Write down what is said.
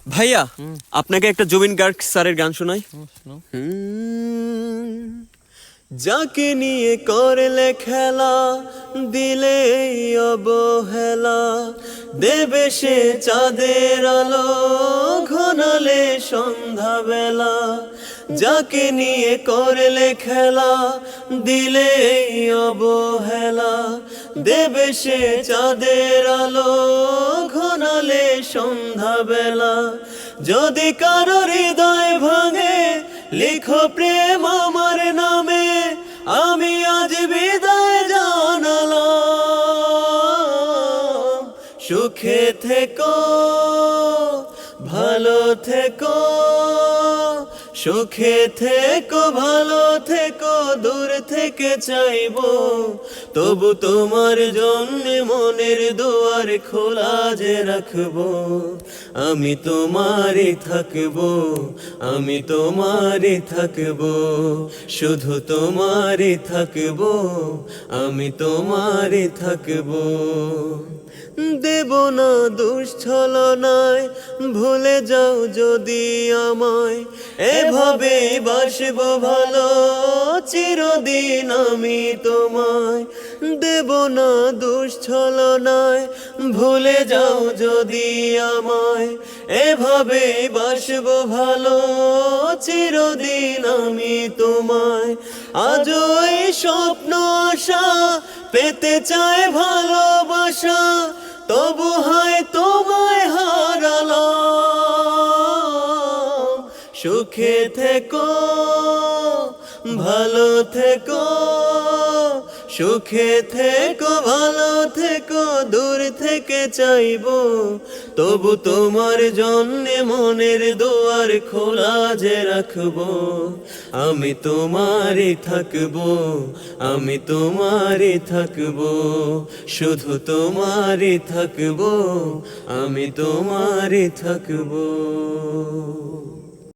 ভাইয়া আপনাকে একটা জুবিন গার্গ স্যারের গান শোনাই। শোনাও। যাকে নিয়ে করলে খেলা দিলে অবহেলা, দেবে সে চাঁদের আলো ঘনালে সন্ধ্যাবেলা। যাকে নিয়ে করলে খেলা দিলে অবহেলা, দেবে সে চাঁদের আলো ঘনালে সন্ধ্যাবেলা। যদি কারো হৃদয় ভাঙে লিখো প্রেম আমার নামে, আমি আজ বিদায় জানালাম। সুখে থেকো ভালো থেকো, সুখে থেকো ভালো থেকো, দূর থেকে চাইবো তবু তোমার জন্য মনের দুয়ার খোলা যে রাখবো। আমি তোমারই থাকবো, আমি তোমারই থাকবো, শুধু তোমারই থাকবো, আমি তোমারই থাকবো। দেব না দুঃছলনায়, ভুলে যাও যদি আমায়, এভাবেই বাসবো ভালো চিরদিন আমি তোমায়। দেব না দুঃছলনায়, ভুলে যাও যদি আমায়, এভাবেই বাসবো ভালো চিরদিন আমি তোমায়। আজও এই স্বপ্ন আশা পেতে চায় ভালোবাসা, তবু হয় তোমায় হারালাম। সুখে থেকো ভালো থেকো, সুখে থেকো ভালো থেকো, দূর থেকে চাইবো তবু তোমার জন্যে মনের দুয়ার খোলা যে রাখবো। আমি তোমারই থাকবো, আমি তোমারই থাকবো, শুধু তোমারই থাকবো, আমি তোমারই থাকবো।